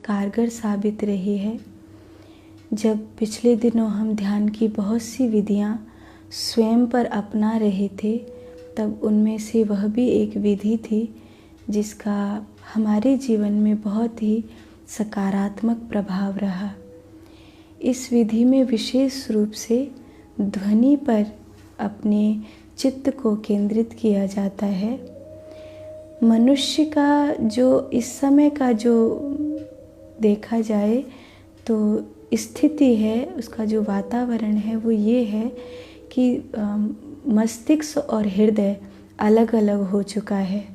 कारगर साबित रही है। जब पिछले दिनों हम ध्यान की बहुत सी विधियाँ स्वयं पर अपना रहे थे, तब उनमें से वह भी एक विधि थी जिसका हमारे जीवन में बहुत ही सकारात्मक प्रभाव रहा। इस विधि में विशेष रूप से ध्वनि पर अपने चित्त को केंद्रित किया जाता है। मनुष्य का जो इस समय का जो देखा जाए तो स्थिति है, उसका जो वातावरण है वो ये है कि मस्तिष्क और हृदय अलग अलग हो चुका है।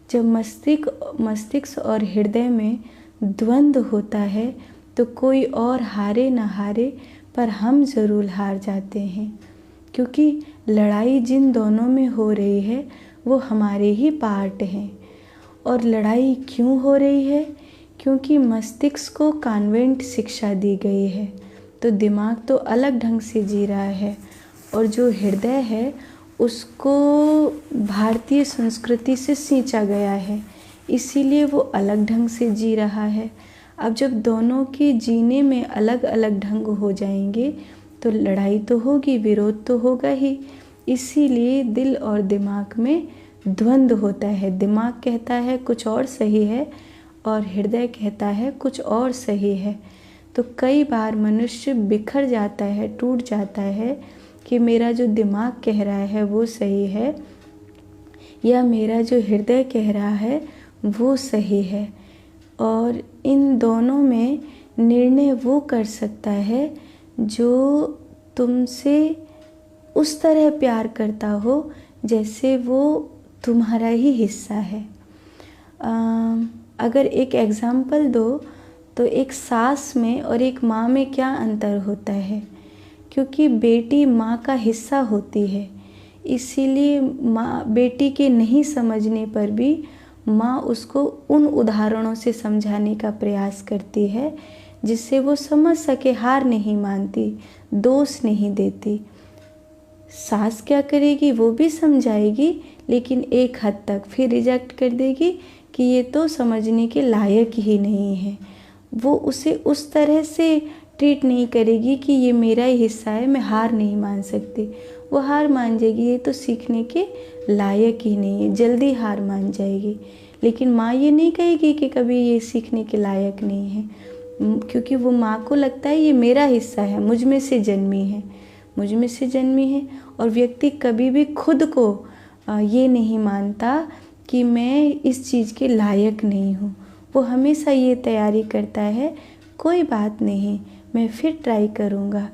जब मस्तिष्क और हृदय में द्वंद्व होता है तो कोई और हारे न हारे पर हम ज़रूर हार जाते हैं, क्योंकि लड़ाई जिन दोनों में हो रही है वो हमारे ही पार्ट हैं। और लड़ाई क्यों हो रही है? क्योंकि मस्तिष्क को कॉन्वेंट शिक्षा दी गई है, तो दिमाग तो अलग ढंग से जी रहा है, और जो हृदय है उसको भारतीय संस्कृति से सींचा गया है, इसीलिए वो अलग ढंग से जी रहा है। अब जब दोनों के जीने में अलग अलग ढंग हो जाएंगे तो लड़ाई तो होगी, विरोध तो होगा ही। इसीलिए दिल और दिमाग में द्वंद्व होता है। दिमाग कहता है कुछ और सही है और हृदय कहता है कुछ और सही है। तो कई बार मनुष्य बिखर जाता है, टूट जाता है कि मेरा जो दिमाग कह रहा है वो सही है या मेरा जो हृदय कह रहा है वो सही है। और इन दोनों में निर्णय वो कर सकता है जो तुमसे उस तरह प्यार करता हो जैसे वो तुम्हारा ही हिस्सा है। अगर एक एग्ज़ाम्पल दो तो एक सास में और एक माँ में क्या अंतर होता है? क्योंकि बेटी माँ का हिस्सा होती है, इसीलिए माँ बेटी के नहीं समझने पर भी माँ उसको उन उदाहरणों से समझाने का प्रयास करती है जिससे वो समझ सके, हार नहीं मानती, दोष नहीं देती। सास क्या करेगी? वो भी समझाएगी, लेकिन एक हद तक फिर रिजेक्ट कर देगी कि ये तो समझने के लायक ही नहीं है। वो उसे उस तरह से ट्रीट नहीं करेगी कि ये मेरा ही हिस्सा है, मैं हार नहीं मान सकती। वो हार मान जाएगी, ये तो सीखने के लायक ही नहीं है, जल्दी हार मान जाएगी। लेकिन माँ ये नहीं कहेगी कि कभी ये सीखने के लायक नहीं है, क्योंकि वो माँ को लगता है ये मेरा हिस्सा है, मुझ में से जन्मी है, मुझ में से जन्मी है। और व्यक्ति कभी भी खुद को ये नहीं मानता कि मैं इस चीज़ के लायक नहीं हूँ। वो हमेशा ये तैयारी करता है, कोई बात नहीं, मैं फिर ट्राई करूँगा,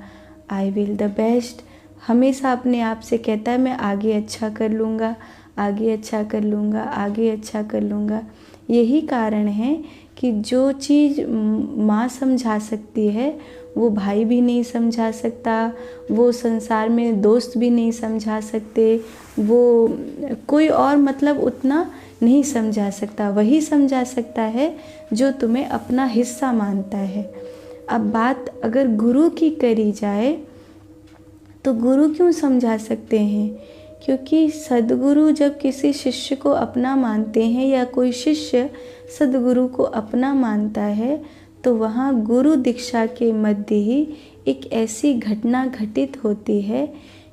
आई विल द बेस्ट। हमेशा अपने आप से कहता है मैं आगे अच्छा कर लूँगा, आगे अच्छा कर लूँगा, आगे अच्छा कर लूँगा। यही कारण है कि जो चीज़ माँ समझा सकती है वो भाई भी नहीं समझा सकता, वो संसार में दोस्त भी नहीं समझा सकते, वो कोई और मतलब उतना नहीं समझा सकता। वही समझा सकता है जो तुम्हें अपना हिस्सा मानता है। अब बात अगर गुरु की करी जाए तो गुरु क्यों समझा सकते हैं? क्योंकि सद्गुरु जब किसी शिष्य को अपना मानते हैं या कोई शिष्य सद्गुरु को अपना मानता है तो वहाँ गुरु दीक्षा के मध्य ही एक ऐसी घटना घटित होती है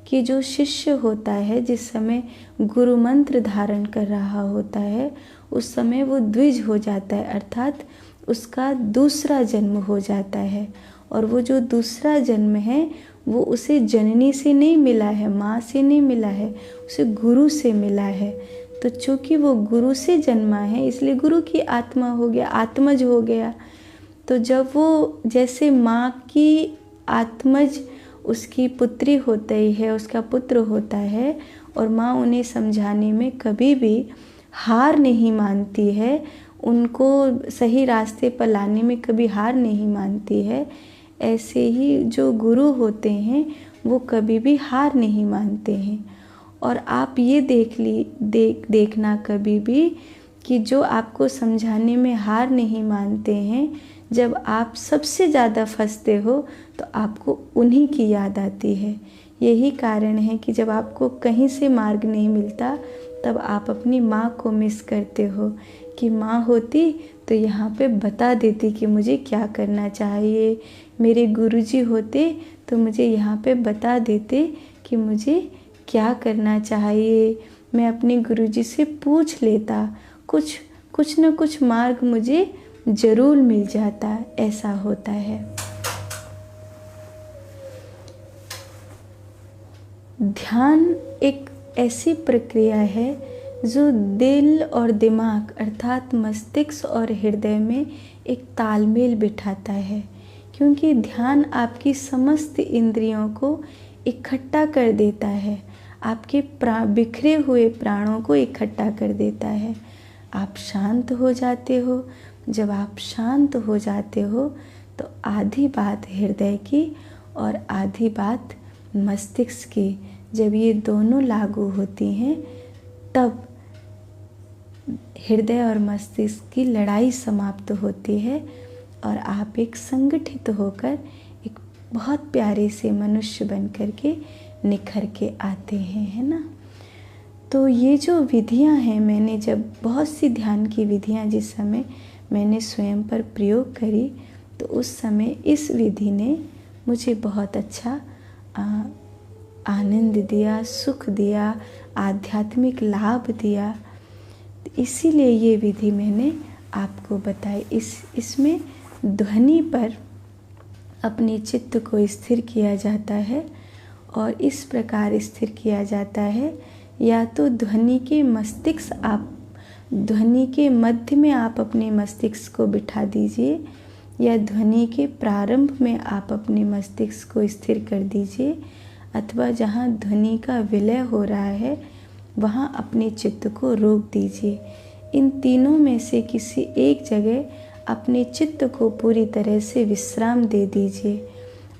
कि जो शिष्य होता है जिस समय गुरु मंत्र धारण कर रहा होता है उस समय वो द्विज हो जाता है, अर्थात उसका दूसरा जन्म हो जाता है। और वो जो दूसरा जन्म है वो उसे जननी से नहीं मिला है, माँ से नहीं मिला है, उसे गुरु से मिला है। तो चूँकि वो गुरु से जन्मा है इसलिए गुरु की आत्मा हो गया, आत्मज हो गया। तो जब वो जैसे माँ की आत्मज उसकी पुत्री होती है, उसका पुत्र होता है, और माँ उन्हें समझाने में कभी भी हार नहीं मानती है, उनको सही रास्ते पर लाने में कभी हार नहीं मानती है, ऐसे ही जो गुरु होते हैं वो कभी भी हार नहीं मानते हैं। और आप ये देखना कभी भी कि जो आपको समझाने में हार नहीं मानते हैं, जब आप सबसे ज़्यादा फंसते हो तो आपको उन्हीं की याद आती है। यही कारण है कि जब आपको कहीं से मार्ग नहीं मिलता तब आप अपनी माँ को मिस करते हो कि माँ होती तो यहाँ पे बता देती कि मुझे क्या करना चाहिए। मेरे गुरुजी होते तो मुझे यहाँ पे बता देते कि मुझे क्या करना चाहिए। मैं अपने गुरुजी से पूछ लेता, कुछ न कुछ मार्ग मुझे ज़रूर मिल जाता। ऐसा होता है। ध्यान एक ऐसी प्रक्रिया है जो दिल और दिमाग अर्थात मस्तिष्क और हृदय में एक तालमेल बिठाता है, क्योंकि ध्यान आपकी समस्त इंद्रियों को इकट्ठा कर देता है, आपके बिखरे हुए प्राणों को इकट्ठा कर देता है। आप शांत हो जाते हो। जब आप शांत हो जाते हो तो आधी बात हृदय की और आधी बात मस्तिष्क की, जब ये दोनों लागू होती हैं तब हृदय और मस्तिष्क की लड़ाई समाप्त होती है और आप एक संगठित होकर एक बहुत प्यारे से मनुष्य बन कर के निखर के आते हैं, है ना। तो ये जो विधियां हैं, मैंने जब बहुत सी ध्यान की विधियां जिस समय मैंने स्वयं पर प्रयोग करी तो उस समय इस विधि ने मुझे बहुत अच्छा आनंद दिया, सुख दिया, आध्यात्मिक लाभ दिया। इसीलिए ये विधि मैंने आपको बताई। इसमें ध्वनि पर अपने चित्त को स्थिर किया जाता है और इस प्रकार स्थिर किया जाता है, या तो ध्वनि के मध्य में आप अपने मस्तिष्क को बिठा दीजिए, या ध्वनि के प्रारंभ में आप अपने मस्तिष्क को स्थिर कर दीजिए, अथवा जहाँ ध्वनि का विलय हो रहा है वहाँ अपने चित्त को रोक दीजिए। इन तीनों में से किसी एक जगह अपने चित्त को पूरी तरह से विश्राम दे दीजिए।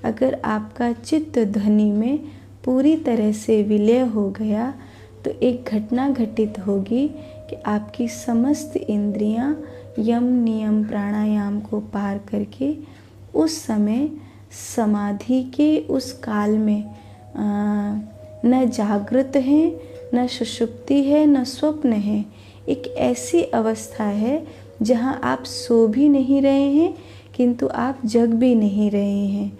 अगर आपका चित्त ध्वनि में पूरी तरह से विलय हो गया तो एक घटना घटित होगी कि आपकी समस्त इंद्रियां यम नियम प्राणायाम को पार करके उस समय समाधि के उस काल में न जागृत है, न सुषुप्ति है, न स्वप्न है। एक ऐसी अवस्था है जहाँ आप सो भी नहीं रहे हैं किंतु आप जग भी नहीं रहे हैं।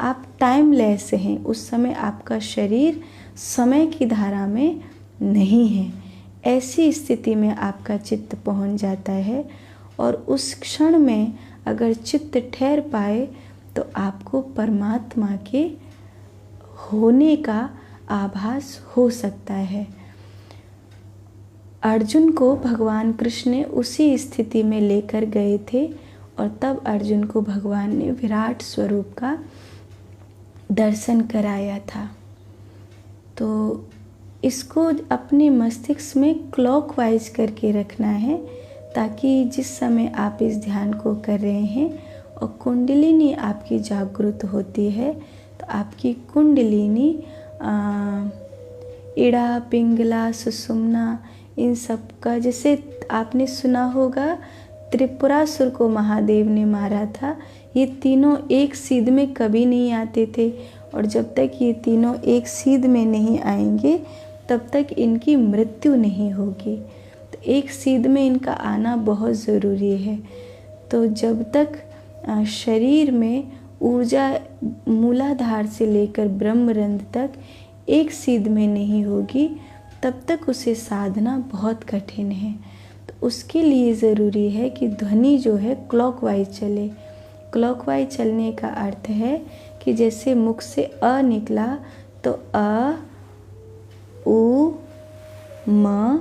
आप टाइमलेस हैं। उस समय आपका शरीर समय की धारा में नहीं है। ऐसी स्थिति में आपका चित्त पहुंच जाता है और उस क्षण में अगर चित्त ठहर पाए तो आपको परमात्मा के होने का आभास हो सकता है। अर्जुन को भगवान कृष्ण ने उसी स्थिति में लेकर गए थे और तब अर्जुन को भगवान ने विराट स्वरूप का दर्शन कराया था। तो इसको अपने मस्तिष्क में क्लॉकवाइज करके रखना है, ताकि जिस समय आप इस ध्यान को कर रहे हैं और कुंडलिनी आपकी जागृत होती है तो आपकी कुंडलिनी इड़ा पिंगला सुषुम्ना इन सब का, जैसे आपने सुना होगा त्रिपुरासुर को महादेव ने मारा था, ये तीनों एक सीध में कभी नहीं आते थे और जब तक ये तीनों एक सीध में नहीं आएंगे तब तक इनकी मृत्यु नहीं होगी। तो एक सीध में इनका आना बहुत ज़रूरी है। तो जब तक शरीर में ऊर्जा मूलाधार से लेकर ब्रह्मरंध्र तक एक सीध में नहीं होगी तब तक उसे साधना बहुत कठिन है। तो उसके लिए ज़रूरी है कि ध्वनि जो है क्लॉकवाइज चले। क्लॉकवाइज चलने का अर्थ है कि जैसे मुख से अ निकला तो अ उ म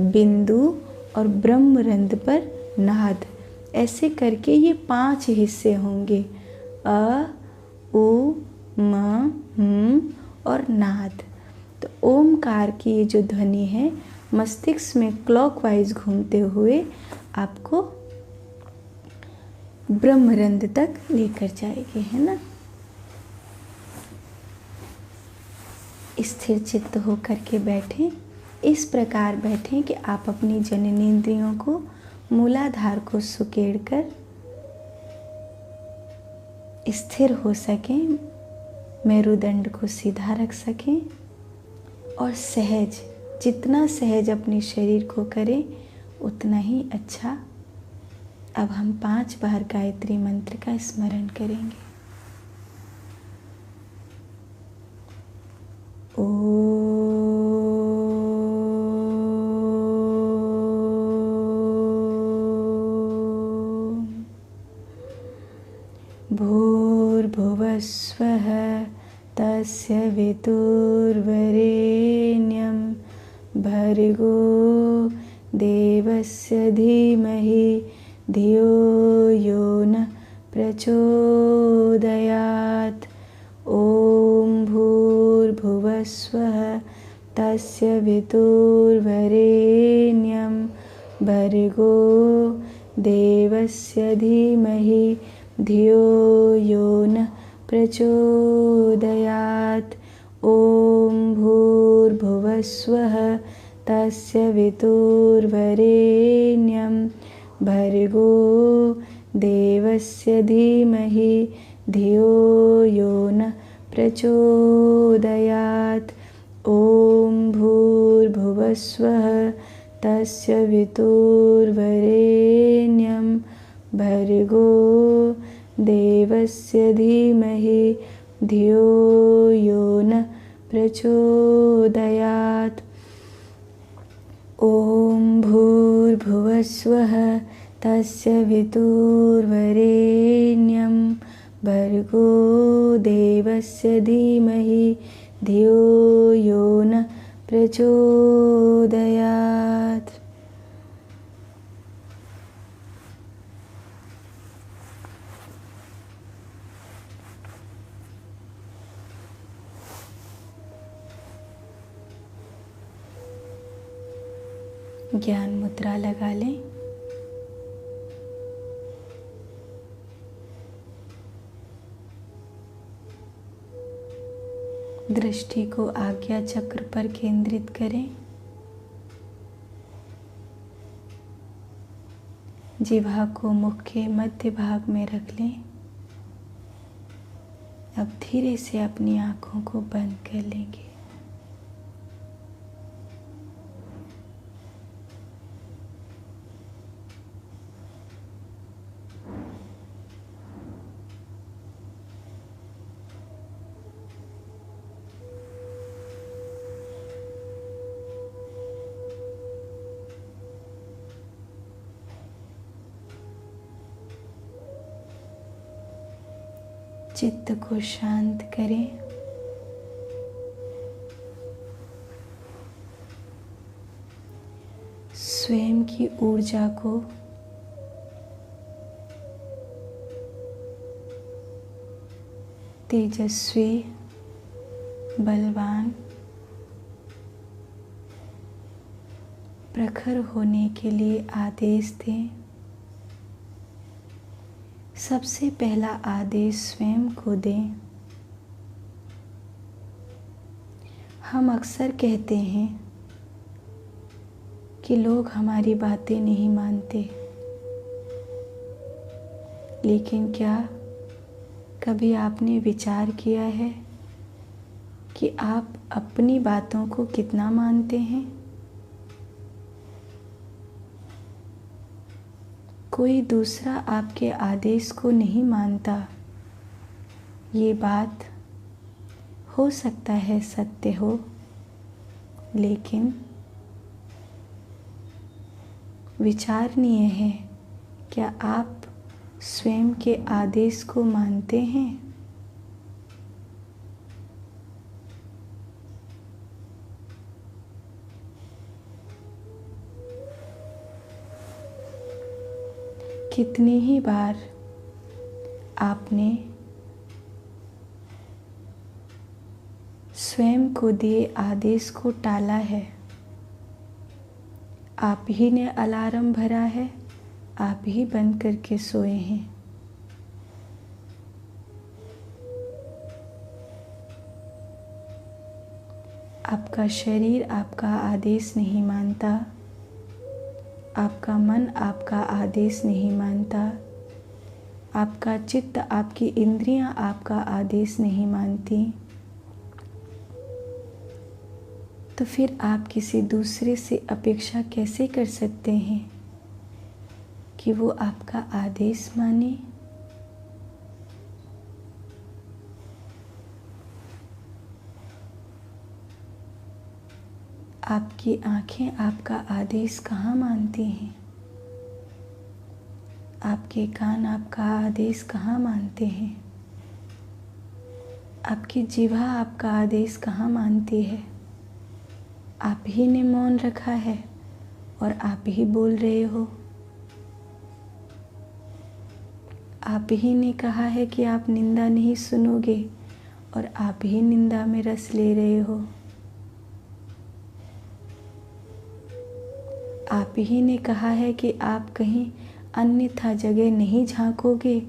बिंदु और ब्रह्मरंध्र पर नाद, ऐसे करके ये 5 हिस्से होंगे, अ उ म और नाद। तो ओमकार की ये जो ध्वनि है मस्तिष्क में क्लॉकवाइज घूमते हुए आपको ब्रह्मरंध्र तक लेकर जाएगी, है ना। स्थिर चित्त होकर के बैठें। इस प्रकार बैठें कि आप अपनी जननेंद्रियों को मूलाधार को सुकेड़ कर स्थिर हो सकें, मेरुदंड को सीधा रख सकें और सहज, जितना सहज अपने शरीर को करें उतना ही अच्छा अब हम 5 बार गायत्री मंत्र का स्मरण करेंगे। भूर्भुवस्वः तस्य वितुर्वरेण्यं भर्गो देवस्य धीमहि धियो यो न प्रचोदयात्। ॐ भूर्भुवस्वः तस्य वितुर्वरेण्यं भर्गो देवस्य धीमहि धियो यो न प्रचोदयात्। ॐ भूर्भुवस्वः तस्य वितुर्वरेण्यं भर्गो देवस्य धीमहि धियो यो न प्रचोदयात्। ॐ भूर्भुवस्वः तस्य वितुर्वरेण्यं भर्गो देवस्य धीमहि धियो यो न प्रचोदयात्। ॐ भूर्भुवस्वः तस्य वितुर्वरेण्यं भर्गो देवस्य धीमहि धियो यो न प्रचोदयात्। ज्ञान मुद्रा लगा लें। दृष्टि को आज्ञा चक्र पर केंद्रित करें। जिह्वा को मुख के मध्य भाग में रख लें। अब धीरे से अपनी आँखों को बंद कर लेंगे। चित्त को शांत करें। स्वयं की ऊर्जा को तेजस्वी, बलवान, प्रखर होने के लिए आदेश दें। सबसे पहला आदेश स्वयं को दें। हम अक्सर कहते हैं कि लोग हमारी बातें नहीं मानते, लेकिन क्या कभी आपने विचार किया है कि आप अपनी बातों को कितना मानते हैं? कोई दूसरा आपके आदेश को नहीं मानता। ये बात हो सकता है सत्य हो, लेकिन विचारणीय है, क्या आप स्वयं के आदेश को मानते हैं? कितनी ही बार आपने स्वयं को दिए आदेश को टाला है? आप ही ने अलार्म भरा है, आप ही बंद करके सोए हैं। आपका शरीर आपका आदेश नहीं मानता, आपका मन आपका आदेश नहीं मानता, आपका चित्त, आपकी इंद्रियां आपका आदेश नहीं मानती, तो फिर आप किसी दूसरे से अपेक्षा कैसे कर सकते हैं कि वो आपका आदेश माने। आपकी आँखें आपका आदेश कहाँ मानती हैं? आपके कान आपका आदेश कहाँ मानते हैं? आपकी जिह्वा आपका आदेश कहाँ मानती है? आप ही ने मौन रखा है और आप ही बोल रहे हो। आप ही ने कहा है कि आप निंदा नहीं सुनोगे और आप ही निंदा में रस ले रहे हो। आप ही ने कहा है कि आप कहीं अन्यथा जगह नहीं झांकोगे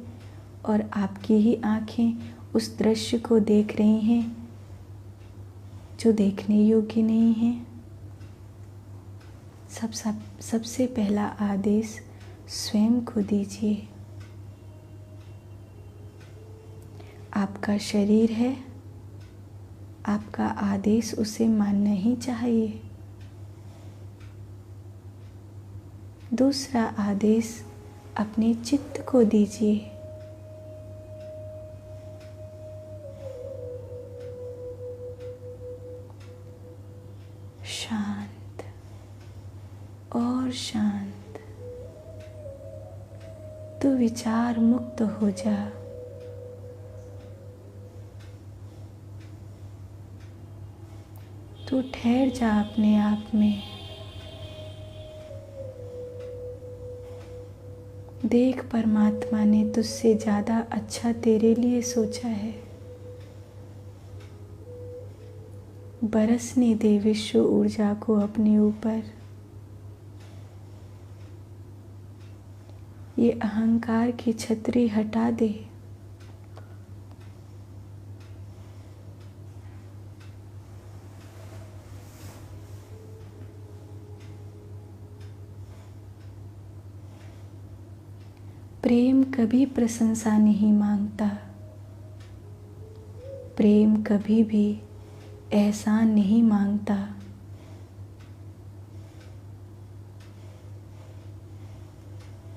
और आपकी ही आँखें उस दृश्य को देख रही हैं जो देखने योग्य नहीं है। सबसे पहला आदेश स्वयं को दीजिए। आपका शरीर है, आपका आदेश उसे मानना ही चाहिए। दूसरा आदेश अपने चित्त को दीजिए। शांत और शांत। तू विचार मुक्त हो जा। तू ठहर जा अपने आप में। देख, परमात्मा ने तुझसे ज़्यादा अच्छा तेरे लिए सोचा है। बरसने दे विश्व ऊर्जा को अपने ऊपर। ये अहंकार की छतरी हटा दे। प्रेम कभी प्रशंसा नहीं मांगता। प्रेम कभी भी एहसान नहीं मांगता।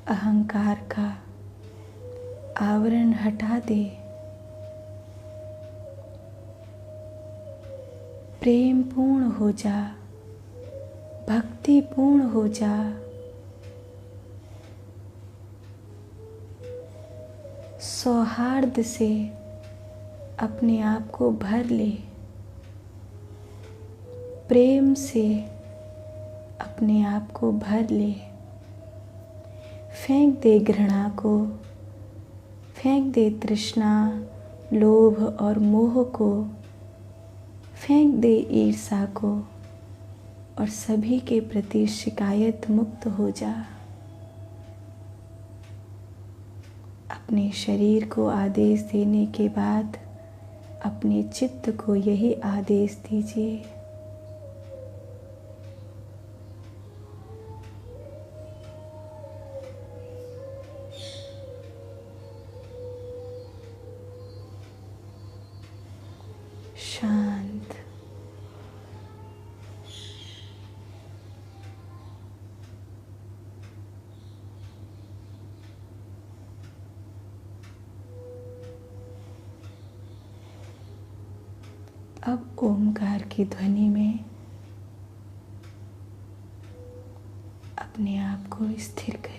अहंकार का आवरण हटा दे। प्रेम पूर्ण हो जा, भक्ति पूर्ण हो जा। सौहार्द से अपने आप को भर ले। प्रेम से अपने आप को भर ले। फेंक दे घृणा को, फेंक दे तृष्णा, लोभ और मोह को, फेंक दे ईर्ष्या को और सभी के प्रति शिकायत मुक्त हो जा। अपने शरीर को आदेश देने के बाद अपने चित्त को यही आदेश दीजिए। शांत। अब ओमकार की ध्वनि में अपने आप को स्थिर करिए।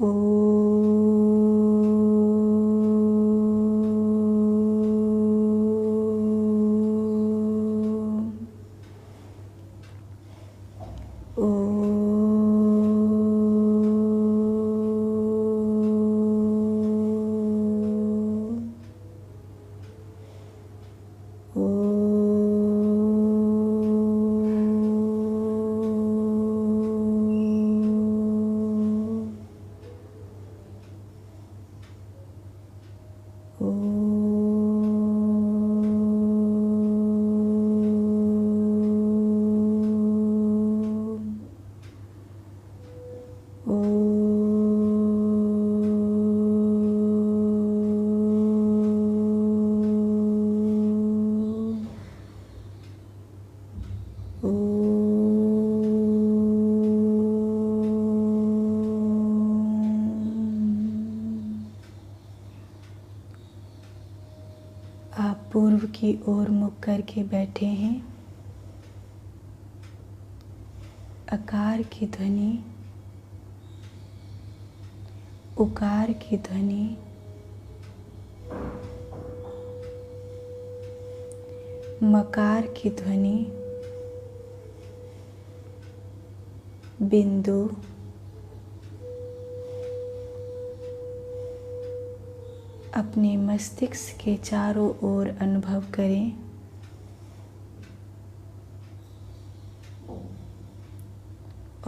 आप पूर्व की ओर मुख करके बैठे हैं। अकार की ध्वनि, उकार की ध्वनि, मकार की ध्वनि, बिंदु, अपने मस्तिष्क के चारों ओर अनुभव करें।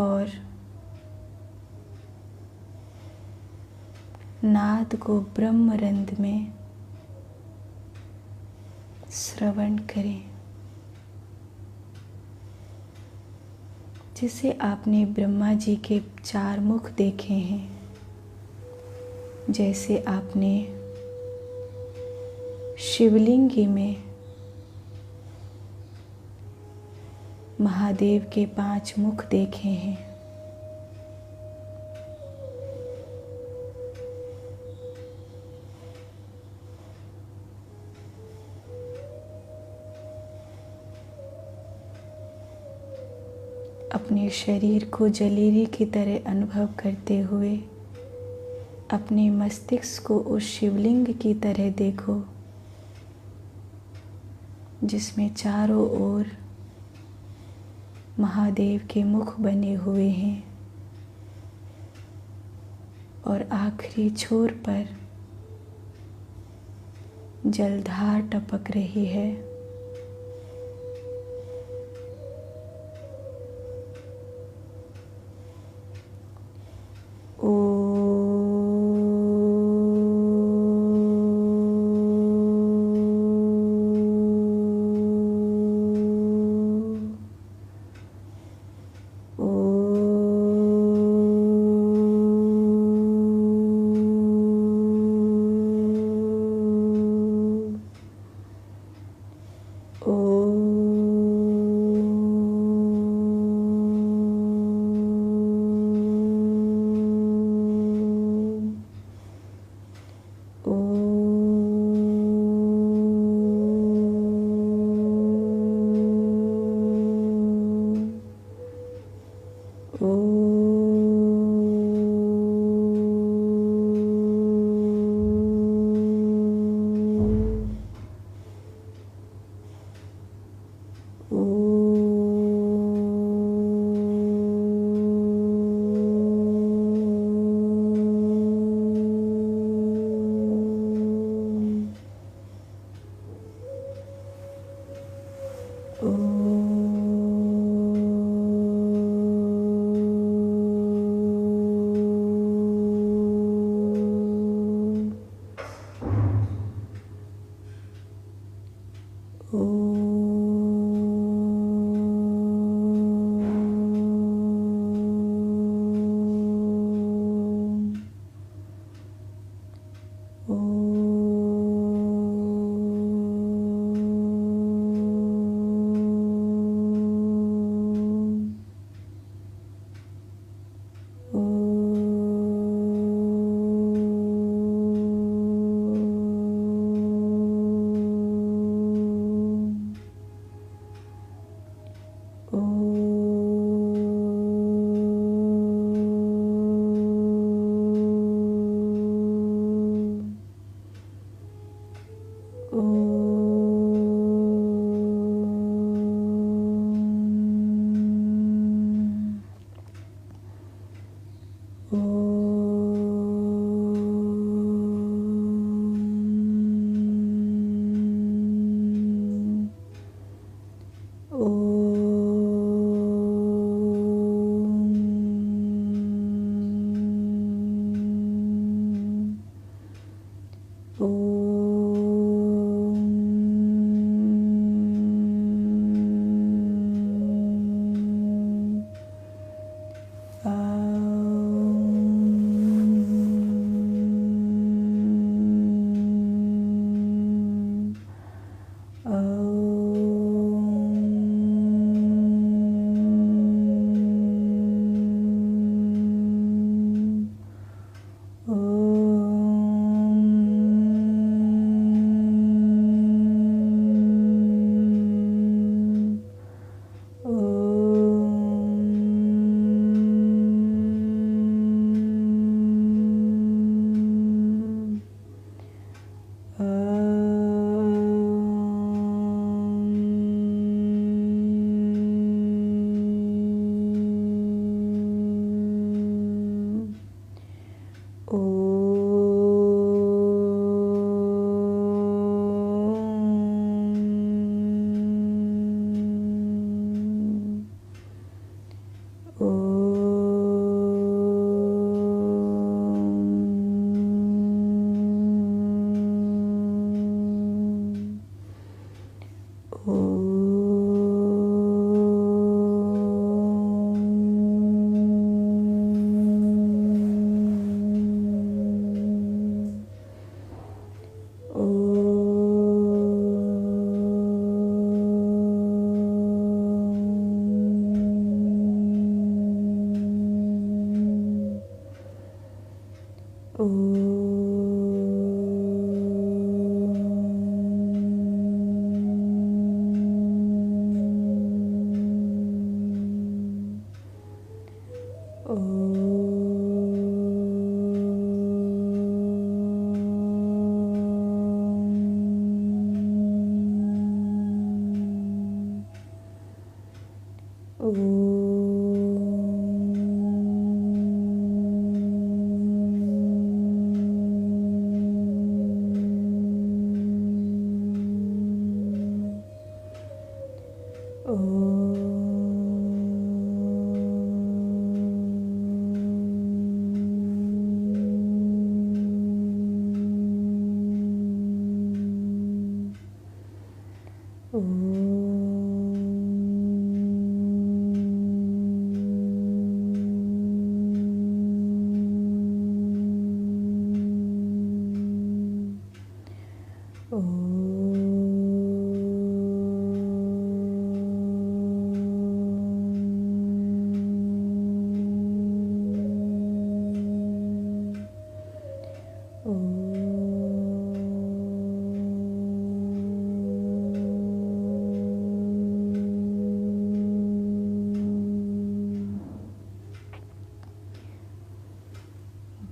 और नाद को ब्रह्मरंध्र में श्रवण करें, जिसे आपने ब्रह्मा जी के 4 मुख देखे हैं। जैसे आपने शिवलिंग में महादेव के 5 मुख देखे हैं। अपने शरीर को जलेरी की तरह अनुभव करते हुए अपने मस्तिष्क को उस शिवलिंग की तरह देखो, जिसमें चारों ओर महादेव के मुख बने हुए हैं और आखिरी छोर पर जलधार टपक रही है।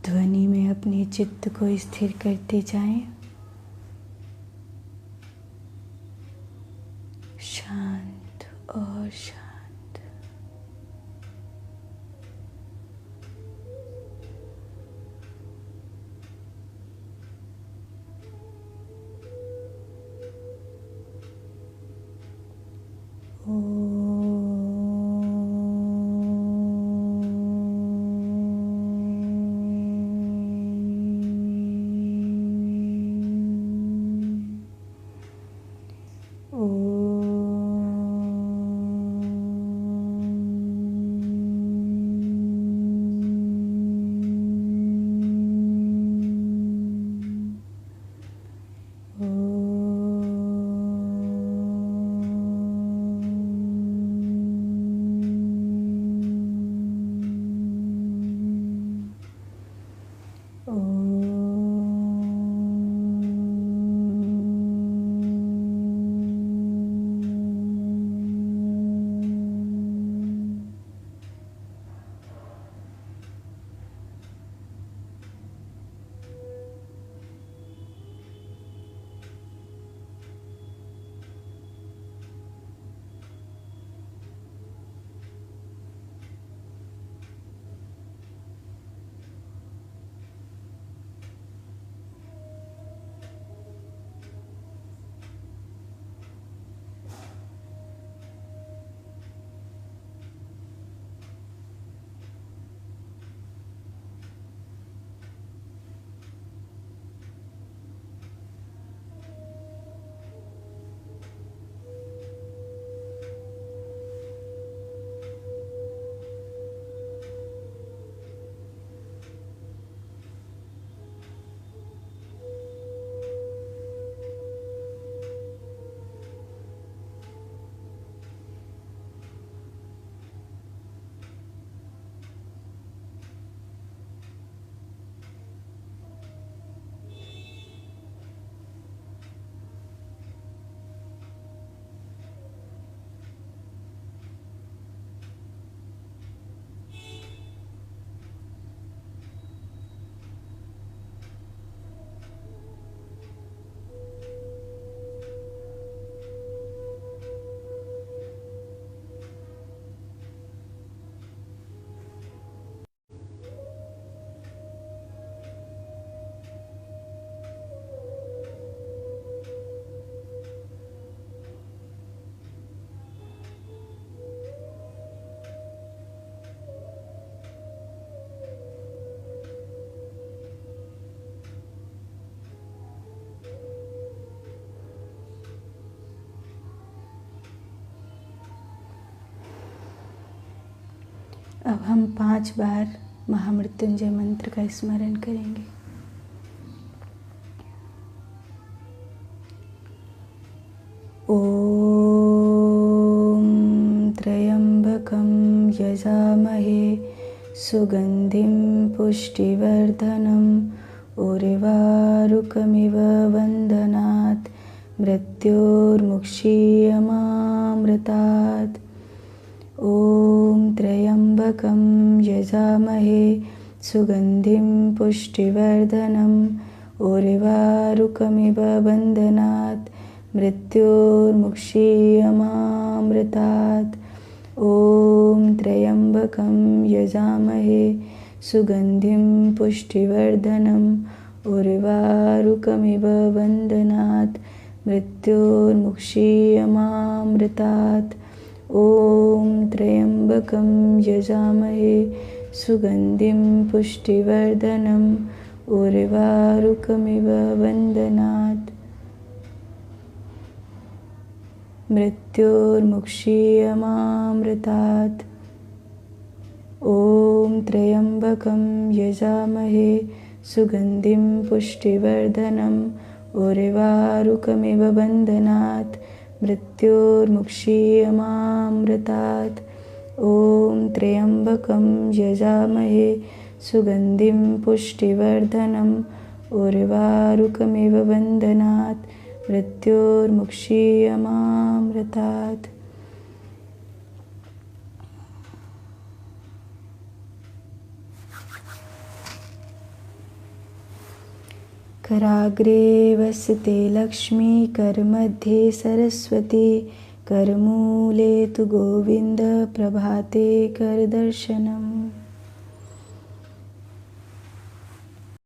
ध्वनि में अपने चित्त को स्थिर करते जाएं। शांत और शांत। अब हम 5 बार महामृत्युंजय मंत्र का स्मरण करेंगे। ओम त्र्यंबकं यजामहे सुगंधिं पुष्टिवर्धनम् उर्वारुकमिव वन्दनात् मृत्योर्मुक्षीयमामृतात्। ॐ त्र्यंबकं यजामहे सुगंधिं पुष्टिवर्धनम् उर्वारुकमिव वन्दनात् मृत्योर्मुक्षीयमामृतात्। ॐ त्र्यंबकं यजामहे सुगंधिं पुष्टिवर्धनम् उर्वारुकमिव वन्दनात् मृत्योर्मुक्षीयमामृतात्। ॐ त्र्यंबकं यजामहे सुगंधिं पुष्टिवर्धनम् उर्वारुकमिव वन्दनात् मृत्योर्मुक्षीयमामृतात्। ॐ त्र्यंबकं यजामहे सुगंधिं पुष्टिवर्धनम् उर्वारुकमिव वन्दनात् मृत्योर्मुक्षीयमामृतात्। ॐ त्र्यंबकं यजामहे सुगंधिं पुष्टिवर्धनम् उर्वारुकमिव वन्दनात् मृत्योर्मुक्षीयमामृतात्। कराग्रे वसते लक्ष्मी करमध्ये सरस्वती करमूले तु गोविंद प्रभाते करदर्शनम्।